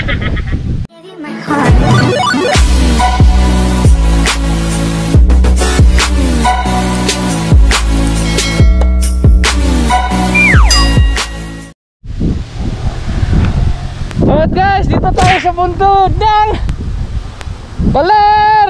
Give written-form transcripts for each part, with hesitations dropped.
Alright guys, dito tayo sa bundod ng Baler.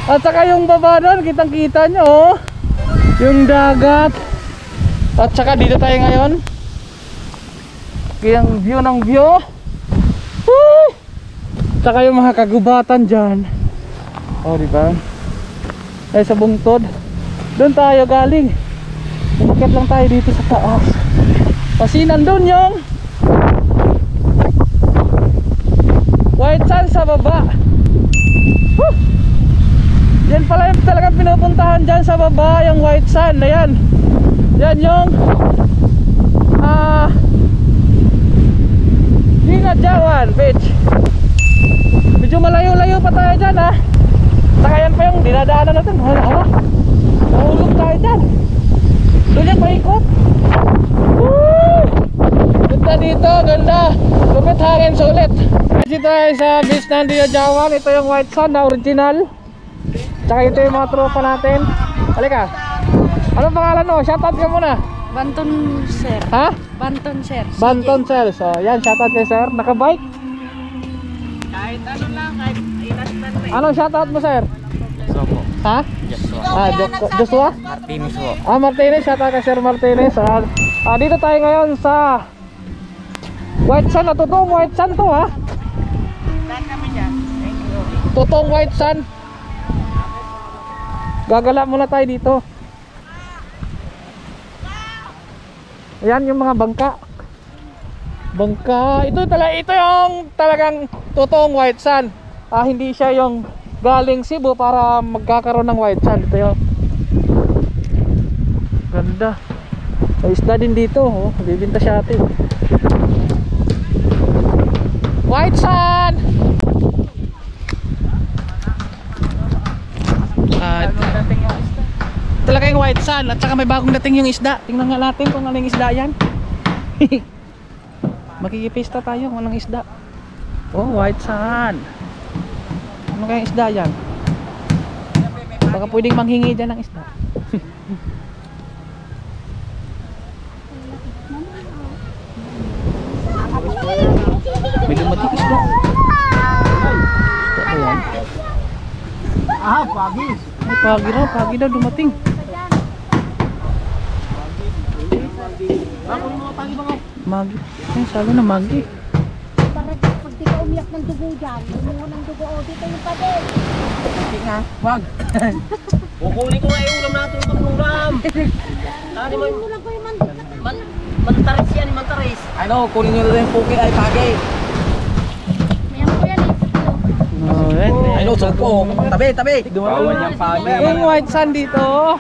At saka yung baba doon, kitang kita nyo yung dagat. At saka dito tayo ngayon, yung view ng view. Saka yung mga kagubatan dyan. Oh, diba? Ay sa bungtod. Doon tayo galing. Umakit lang tayo dito sa taas. Kasi nandun yung white sand sa baba. Yan pala yung talagang pinupuntahan dyan sa baba, yung white sand. Ayan. Yan yung Dinadjawan Beach. Medyo malayo-layo pa tayo dyan ha. Saka yan pa yung dinadaanan natin. Hala, mahulog tayo dyan. Doon yung paikot. Ganda dito, ganda. Lupit hangin, sulit. Dito tayo sa beach ng Dinadjawan. Ito yung white sand na original. Tsaka ito yung mga tropa natin. Halika. Anong pangalan mo? Shoutout ka muna. Banton sir. Ha? Banton sir. Banton sir. So yan, shoutout kay sir. Nakabike? Kahit ano lang, kahit inastan na. Anong shoutout mo sir? Sopo. Ha? Joshua. Joshua? Martinez po. Martinez, shoutout kay Sir Martinez. Dito tayo ngayon sa white sand. Totoong white sand to ha. Saan kami dyan? Totoong white sand. Gagala muna tayo dito. Ayan yung mga bangka. Bangka. Ito yung talagang totoong white sand. Hindi siya yung galing Cebu para magkakaroon ng white sand. Ito yung ganda. May isda din dito. Oh, bibinta siya atin. White sand. Talaga yung white sand. At saka may bagong dating yung isda. Tingnan nga natin kung anong isda yan. Makikipista tayo kung anong isda. Oh, white sand. Ano kayang isda yan? Baka pwedeng manghingi dyan ng isda. May dumating isda. Isda ko yan. Pagi. Ay, pagi daw dumating. Magi. Ay, sabi na magi. Para pag di ka umiyak ng dugo dyan, umungo ng dugo, dito yung pader. Hindi nga. Wag. Kukunin ko nga yung ulam natin itong ulam. Ano mo Kunin lang ko yung mantaris yan, mantaris. Ano, kunin nyo na yung puki ay pagi. Mayan ko yan eh. Oh, yan. Ay no, sumpo. Tabi. Dumating yung pagi. yung white sand dito.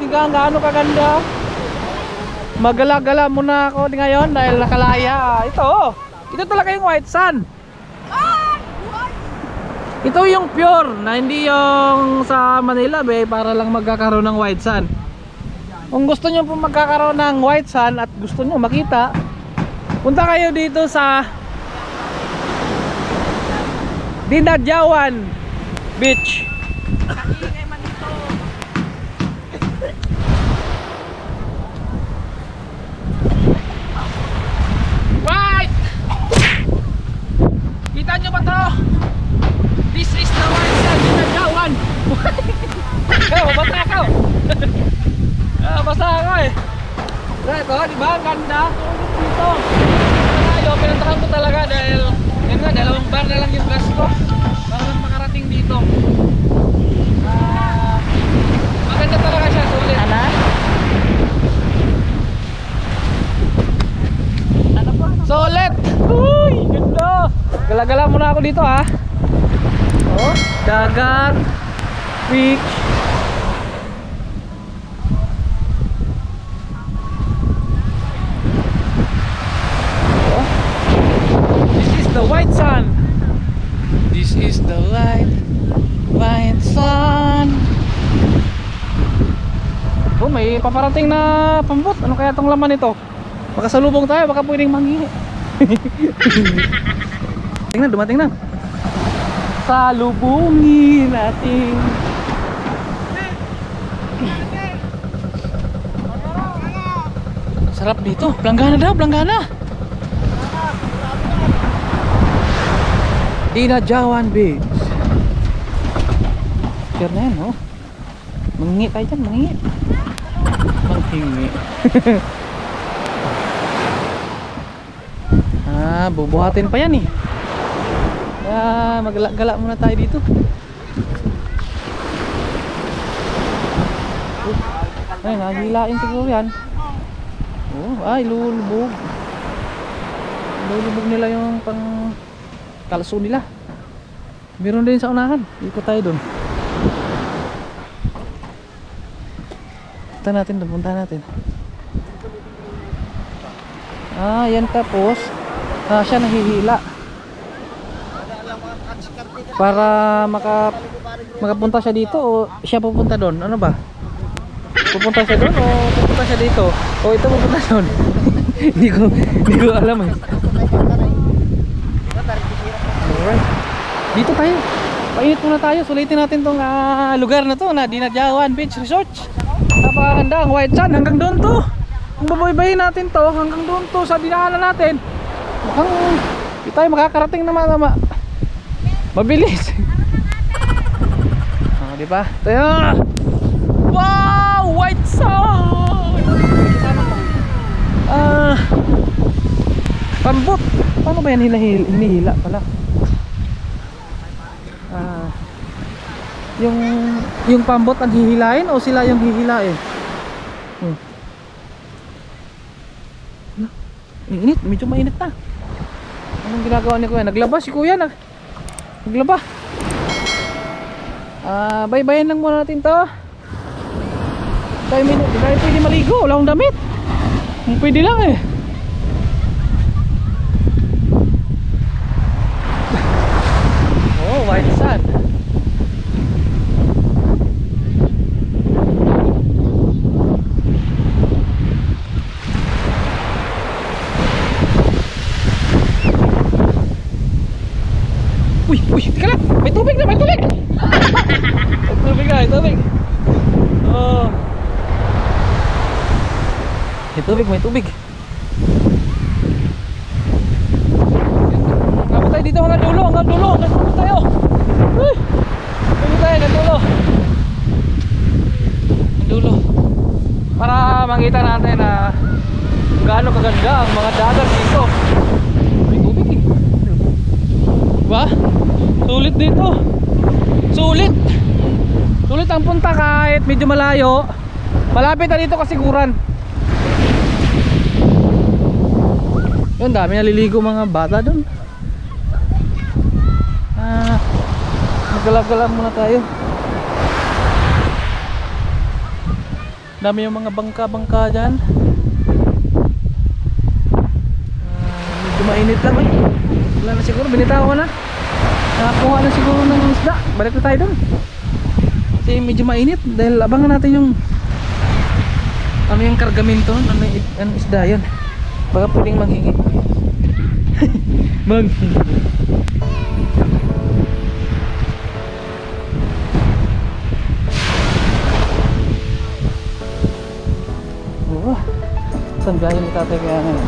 Tingnan gaano kaganda. Magala-gala muna ako ngayon dahil nakalaya. Ito talaga yung white sand. Ito yung pure na hindi yung sa Manila para lang magkakaroon ng white sand. Kung gusto nyo po magkakaroon ng white sand at gusto nyo makita, punta kayo dito sa Dinadjawan Beach. Right! Kita nyo ba to? This is the white sand Dinadjawan. Basta ako. Basta ako eh. Ito, diba? Ang ganda. Dito. Pinuntahan ko talaga dahil yan nga, dalawang bar na lang yung gas ko para lang makarating dito. Maganda talaga siya, sulit. Ano po? Sulit! Uy, ganda! Gala-gala muna ako dito ha. Oh, dagat, beach. The white sun. This is the white sun. Oh, may paparating na pambot. Ano kaya tong laman nito? Makasalubong tayo, baka pwedeng manghingi. Tingnan, dumating na. Salubungin natin. Sarap dito. Planggana daw, planggana. Dinajawan Beach. Kaya na yan, oh. Manghingi tayo dyan, manghingi. Manghingi. Bubuhatin pa yan eh. Kaya maggala-gala muna tayo dito. Ay, nahilain siguro yan. Ay, lulubog. Lulubog nila yung pang kalso nila. Meron din sa unahan. Ikot tayo dun. Punta natin dun, punta natin. Yan tapos siya nahihila para makapunta siya dito o siya pupunta doon. Ano ba? Pupunta siya doon o pupunta siya dito? O ito pupunta doon? Hindi ko alam eh. Alright. Dito tayo. Painit muna tayo. Sulitin natin tong lugar na to na Dinajawan Beach Resort. Napakaganda ang white sand hanggang doon to. Kung babaybayin natin to hanggang doon to sa dinaanan natin, mukhang di tayo makakarating naman mabilis. Di ba? Tayo. Wow! White sand! Pambot. Paano ba yan hinihila pala? Yung pambot ang hihilain o sila yung hihilain? Init, medyo mainit na. Anong ginagawa ni Kuya? Naglaba si Kuya, naglaba. Bye-bye lang muna natin to. Tayo pwede maligo, wala akong damit. Pwede lang eh. Oh, white sand. Uy, teka lang, may tubig na, may tubig. May tubig na, may tubig. Oh. May tubig. Ngapit tayo dito hanggang dulo tayo. Uy, hanggang tayo, hanggang dulo. Para makita natin na gaano kaganda ang mga dagat dito. May tubig eh. Diba? Sulit dito. Sulit ang punta kahit medyo malayo. Malapit na dito kasiguran. Yun, dami naliligo mga bata doon. Maggalap-galap muna tayo. Dami yung mga bangka-bangka dyan. Medyo mainit lang eh. Wala na siguro, binitaw ko na. Nakakuha na siguro ng isda. Balik na tayo doon. Kasi medyo mainit. Dahil abangan natin yung ano yung kargamento. Ano isda yun. Baka pwedeng maghingi. Maghingi. Saan gaya ni tatay kaya ngayon?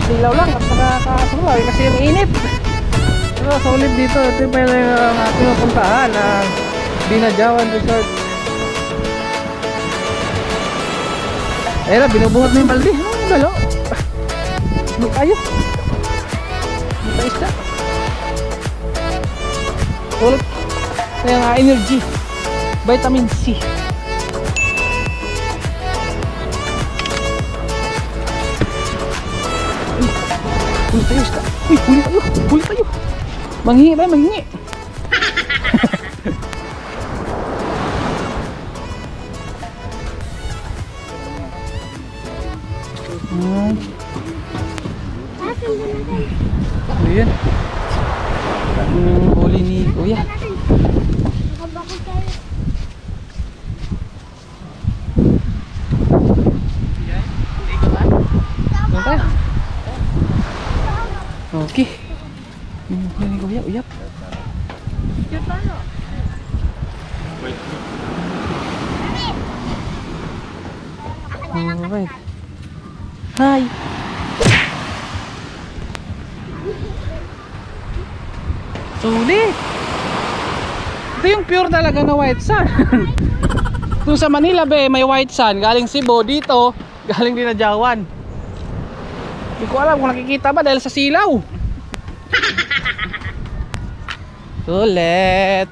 Silaw lang at nakakasulay kasi yung init. Pero solid dito. Ito pa yung ating mapuntahan ang Dinajawan Resort. Ayun na, binubuhat na yung balde. Ano galo? Ano tayo? Ano tayo isda? Solid. Ito yung energy. Vitamin C. Huli tayo isda. Uy, huli tayo. Manghingi tayo, manghingi. Doon tayo. Okay. Ini Kuya, uyap. Alright. Hi. Sulit. Ito yung pure talaga na white sand. Kung sa Manila Bay may white sand, galing Cebu, dito galing din na Jawan. Hindi ko alam kung nakikita ba dahil sa silaw. Sulit.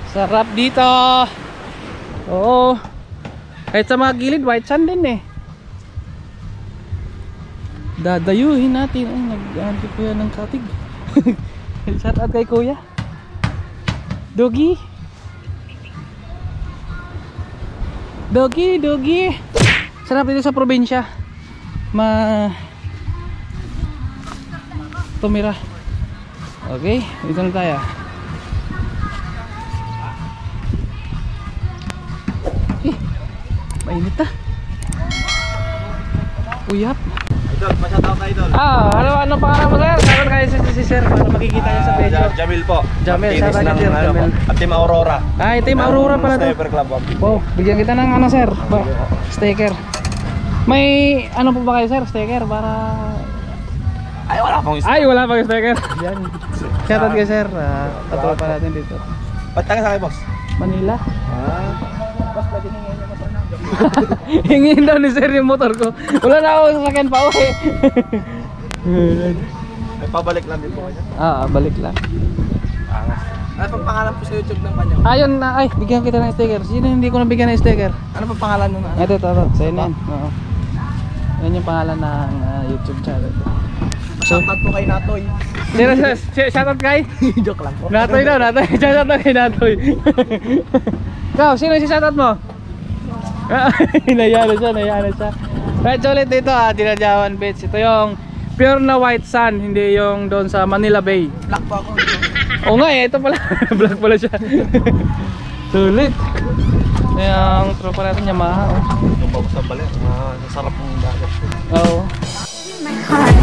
Sarap dito. Oo. Kahit sa mga gilid white sand din eh. Dadayuhin natin. Ay, nag-aantay kuya ng katig. Shout out kay kuya Doggy. Doggy. Sarap dito sa probinsya tumira. Okay, dito na tayo. Mainit na. Uyap. Idol, pa-shoutout na idol. Ano pangalan mo sir? Sabi kayo si sir para makikita niya sa video. Jamil po. Jamil, Tinis shoutout ng, kay Sir ano, Jamil. At Team Aurora. Team Aurora pala to. Sniper Club. Oh, bigyan kita ng ano sir, sticker. May ano po ba kayo sir, sticker para Ay, wala pong wala pang sticker. Yan. Shoutout kay sir. Tatropa natin dito. Ba't taga sa kayo, boss? Manila. Boss, pwede hingin niyo motor na. Hingin daw ni sir yung motor ko. Wala na ako sasakyan pa uwi. May pabalik lang din po kanya. Balik lang. Ano pang pangalan po sa YouTube ng kanya? Ayun na, bigyan kita ng sticker. Sino hindi ko nabigyan ng sticker? Ano pang pangalan nun? Ito. Sa'yo na yan. Oo. Yan yung pangalan ng YouTube channel. Shoutout po kay Natoy. Shoutout kay? Joke lang po. Natoy daw, Natoy. Shoutout kay Natoy. Ikaw, sino si shoutout mo? Nayana siya. Right, so ulit dito Dinajawan Beach. Ito yung pure na white sand, hindi yung doon sa Manila Bay. Black po ako. Oo nga ito pala. Black pala siya. Sulit. Yung tropa natin Yamaha. Yung bago sa balit. Masarap ng dagat. Oo. My heart.